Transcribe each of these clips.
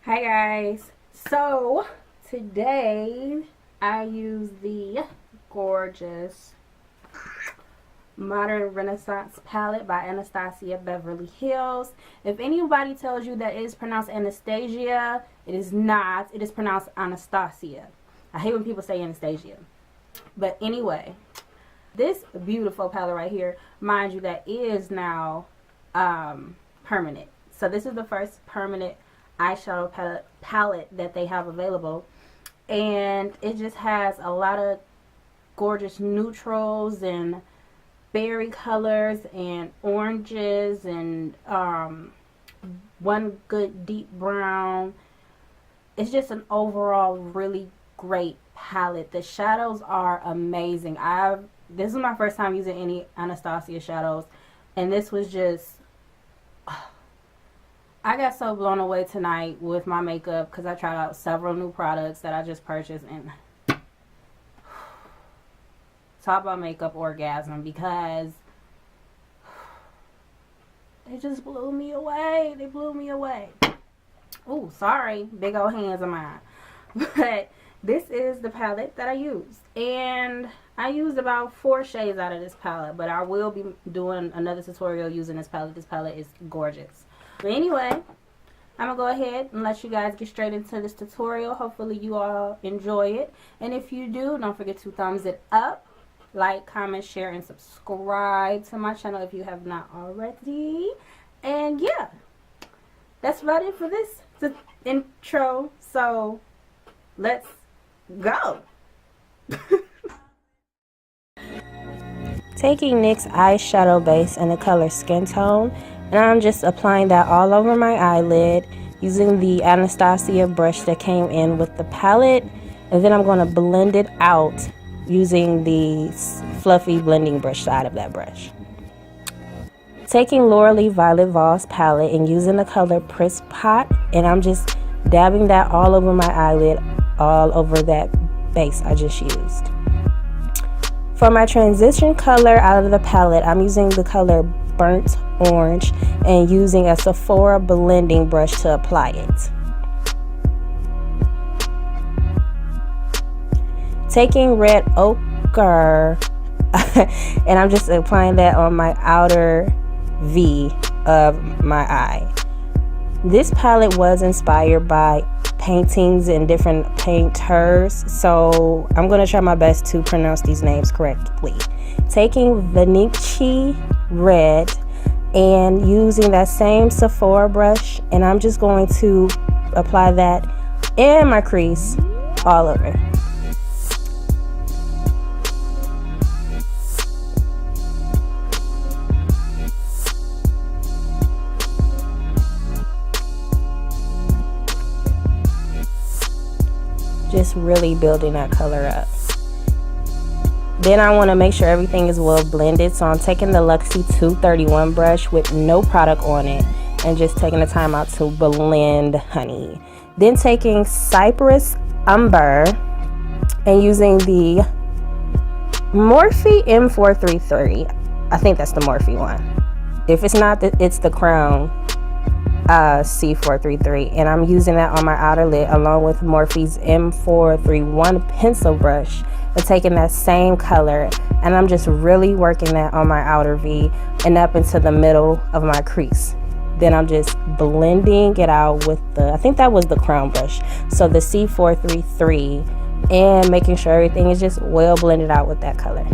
Hi guys, so today I use the gorgeous Modern Renaissance Palette by Anastasia Beverly. If anybody tells you that it is pronounced Anastasia, it is not. It is pronounced Anastasia. I hate when people say Anastasia. But anyway, this beautiful palette right here, mind you, that is now permanent. So this is the first permanent eyeshadow palette that they have available, and it just has a lot of gorgeous neutrals and berry colors and oranges and one good deep brown. It's just an overall really great palette. The shadows are amazing. This is my first time using any Anastasia shadows, and this was just I got so blown away tonight with my makeup because I tried out several new products that I just purchased, and talk about makeup orgasm, because they just blew me away. They blew me away. Oh, sorry, big old hands of mine. But this is the palette that I used, and I used about 4 shades out of this palette, but I will be doing another tutorial using this palette. This palette is gorgeous. But anyway, I'm going to go ahead and let you guys get straight into this tutorial. Hopefully you all enjoy it. And if you do, don't forget to thumbs it up, like, comment, share, and subscribe to my channel if you have not already. And yeah, that's about it for this intro. So let's go. Taking NYX eyeshadow base in the color Skintone, and I'm just applying that all over my eyelid using the Anastasia brush that came in with the palette, and then I'm going to blend it out using the fluffy blending brush side of that brush. Taking Lauralee Violet Voss palette and using the color Priss Pot, and I'm just dabbing that all over my eyelid, all over that base I just used. For my transition color out of the palette, I'm using the color Burnt Orange and using a Sephora blending brush to apply it. Taking red ochre and I'm just applying that on my outer V of my eye. This palette was inspired by paintings and different painters, so I'm going to try my best to pronounce these names correctly. Taking Venetian red and using that same Sephora brush, and I'm just going to apply that in my crease all over. Just really building that color up. Then I want to make sure everything is well blended, so I'm taking the Luxie 231 brush with no product on it and just taking the time out to blend honey. Then taking Cypress Umber and using the Morphe M433. I think that's the Morphe one. If it's not, it's the Crown C433, and I'm using that on my outer lid along with Morphe's M431 pencil brush, and taking that same color, and I'm just really working that on my outer V and up into the middle of my crease. Then I'm just blending it out with the, I think that was the Crown brush, so the C433, and making sure everything is just well blended out with that color.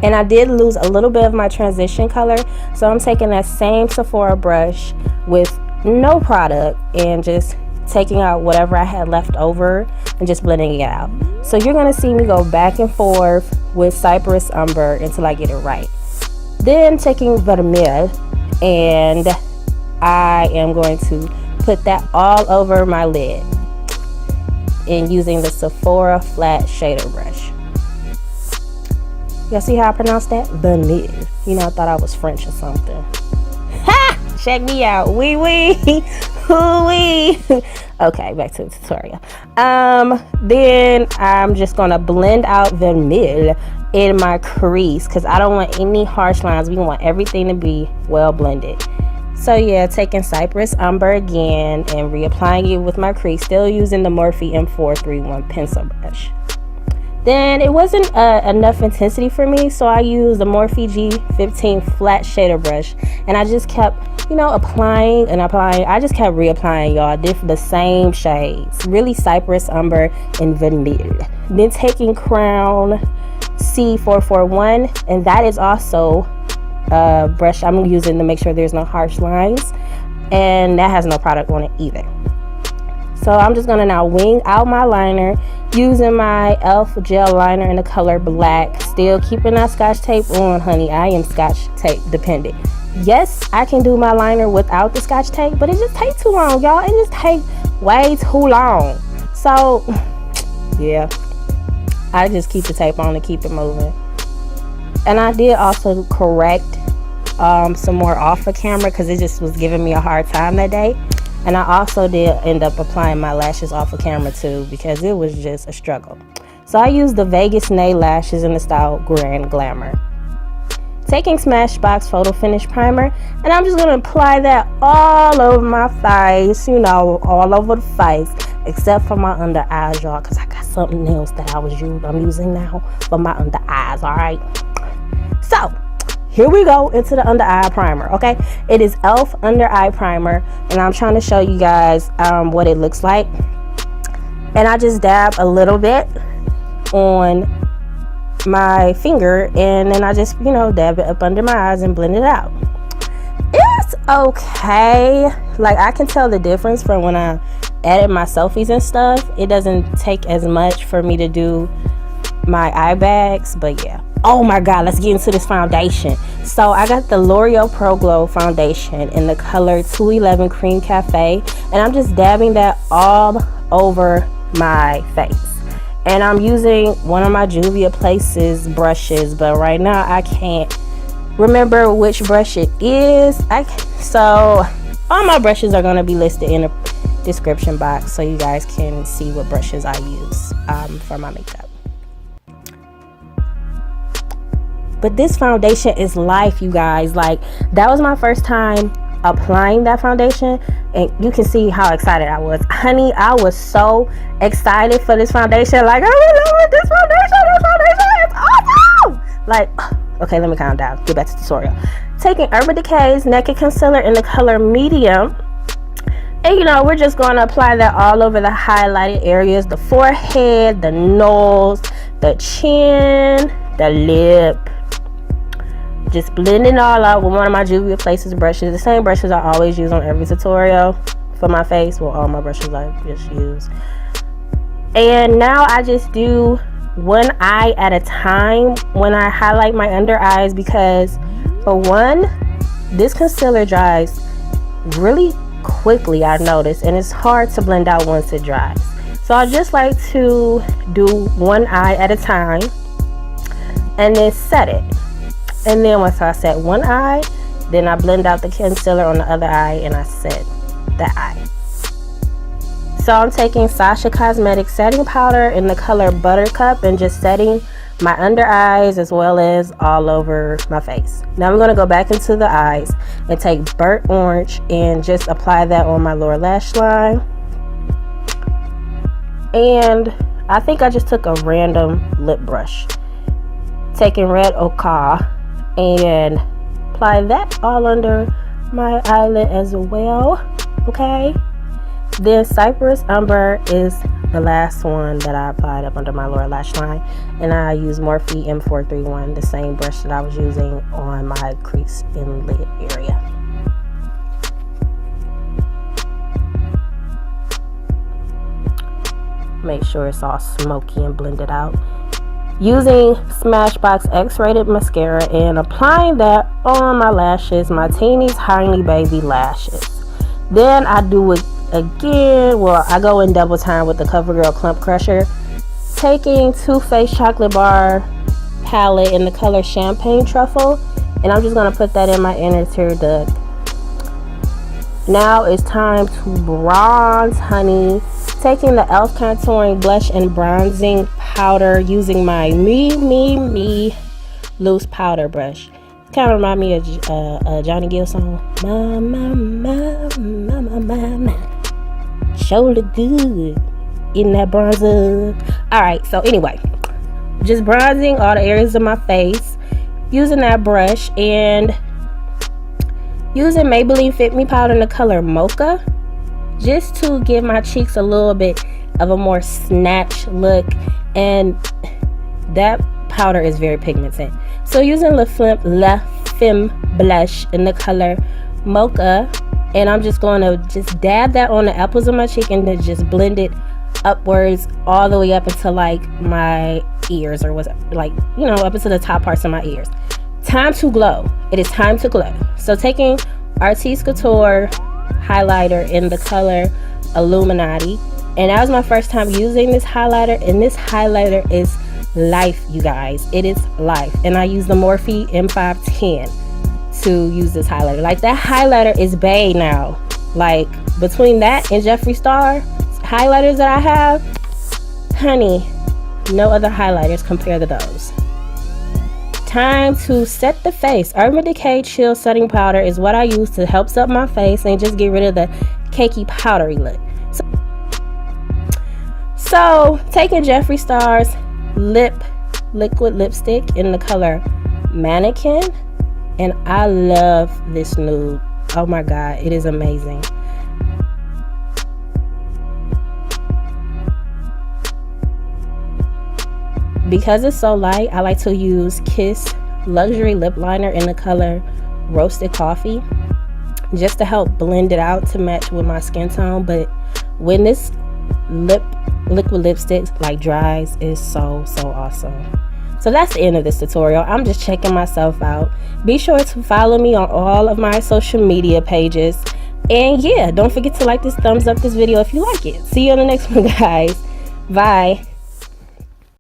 And I did lose a little bit of my transition color, so I'm taking that same Sephora brush with no product and just taking out whatever I had left over and just blending it out. So you're going to see me go back and forth with Cypress Umber until I get it right. Then taking Vermeer, and I am going to put that all over my lid and using the Sephora flat shader brush. Y'all see how I pronounce that? Vermeer. You know, I thought I was French or something. Ha! Check me out. Wee wee. Hoo-wee. Okay, back to the tutorial. Then I'm just gonna blend out Vermeer in my crease because I don't want any harsh lines. We want everything to be well blended. So yeah, taking Cypress Umber again and reapplying it with my crease, still using the Morphe M431 pencil brush. Then it wasn't enough intensity for me, so I used the Morphe G15 flat shader brush, and I just kept, you know, applying and applying. I just kept reapplying, y'all, the same shades, really Cypress Umber and Vermeer. Then taking Crown C441, and that is also a brush I'm using to make sure there's no harsh lines, and that has no product on it either. So I'm just gonna now wing out my liner using my e.l.f. gel liner in the color black, still keeping that Scotch tape on, honey. I am Scotch tape dependent. Yes, I can do my liner without the Scotch tape, but it just takes too long, y'all. It just takes way too long. So yeah, I just keep the tape on and keep it moving. And I did also correct some more off of camera because it just was giving me a hard time that day. And I also did end up applying my lashes off of camera too, because it was just a struggle. So I used the Vegas nail lashes in the style Grand Glamour. Taking Smashbox Photo Finish Primer, and I'm just going to apply that all over my face, you know, all over the face, except for my under eyes, y'all, because I got something else that I'm using now for my under eyes, all right? So here we go into the under eye primer. Okay, it is e.l.f. under eye primer, and I'm trying to show you guys what it looks like. And I just dab a little bit on my finger, and then I just, you know, dab it up under my eyes and blend it out. It's okay. Like, I can tell the difference from when I edit my selfies and stuff. It doesn't take as much for me to do my eye bags, but yeah. Oh my god, let's get into this foundation. So I got the L'Oreal Pro Glow foundation in the color 211 Cream Cafe, and I'm just dabbing that all over my face. And I'm using one of my Juvia's Places brushes, but right now I can't remember which brush it is. So all my brushes are going to be listed in the description box so you guys can see what brushes I use for my makeup. But this foundation is life, you guys. Like, that was my first time applying that foundation, and you can see how excited I was. Honey, I was so excited for this foundation. Like, I really love this foundation is awesome. Like, okay, let me calm down, get back to the tutorial. Taking Urban Decay's Naked Concealer in the color medium, and you know, we're just going to apply that all over the highlighted areas, the forehead, the nose, the chin, the lip. Just blending all out with one of my Juvia's Places brushes, the same brushes I always use on every tutorial for my face. Well, all my brushes I just use. And now I just do one eye at a time when I highlight my under eyes, because for one, this concealer dries really quickly, I noticed, and it's hard to blend out once it dries. So I just like to do one eye at a time and then set it. And then once I set one eye, then I blend out the concealer on the other eye and I set the eye. So I'm taking Sacha Cosmetics setting powder in the color Buttercup and just setting my under eyes as well as all over my face. Now I'm going to go back into the eyes and take burnt orange and just apply that on my lower lash line. And I think I just took a random lip brush. Taking red ochre and apply that all under my eyelid as well. Okay, then Cypress Umber is the last one that I applied up under my lower lash line, and I use Morphe M431, the same brush that I was using on my crease and lid area. Make sure it's all smoky and blended out. Using Smashbox X-Rated Mascara and applying that on my lashes, my teeny tiny baby lashes. Then I do it again. Well, I go in double time with the Covergirl Clump Crusher. Taking Too Faced Chocolate Bar palette in the color Champagne Truffle, and I'm just going to put that in my inner tear duct. Now it's time to bronze, honey. Taking the e.l.f. contouring blush and bronzing powder using my Me loose powder brush. kind of remind me of a Johnny Gill song. Shoulder good in that bronzer. Alright, so anyway, just bronzing all the areas of my face using that brush and using Maybelline Fit Me powder in the color Mocha, just to give my cheeks a little bit of a more snatched look. And that powder is very pigmented. So using La Femme blush in the color Mocha, and I'm just going to just dab that on the apples of my cheek and then just blend it upwards all the way up into like my ears, or was like, you know, up into the top parts of my ears. Time to glow. It is time to glow. So taking Artiste Couture highlighter in the color Illuminati, and that was my first time using this highlighter, and this highlighter is life, you guys. It is life. And I use the Morphe M510 to use this highlighter. Like, that highlighter is bae now. Like, between that and Jeffree Star highlighters that I have, honey, no other highlighters compare to those. Time to set the face. Urban Decay Chill Setting Powder is what I use to help set my face and just get rid of the cakey powdery look. So taking Jeffree Star's liquid lipstick in the color Mannequin, and I love this nude. Oh my god, it is amazing. Because it's so light, I like to use Kiss Luxury Lip Liner in the color Roasted Coffee, just to help blend it out to match with my skin tone. But when this liquid lipstick like dries, is so awesome. So that's the end of this tutorial. I'm just checking myself out. Be sure to follow me on all of my social media pages, and yeah, don't forget to like this, thumbs up this video if you like it. See you on the next one, guys. Bye.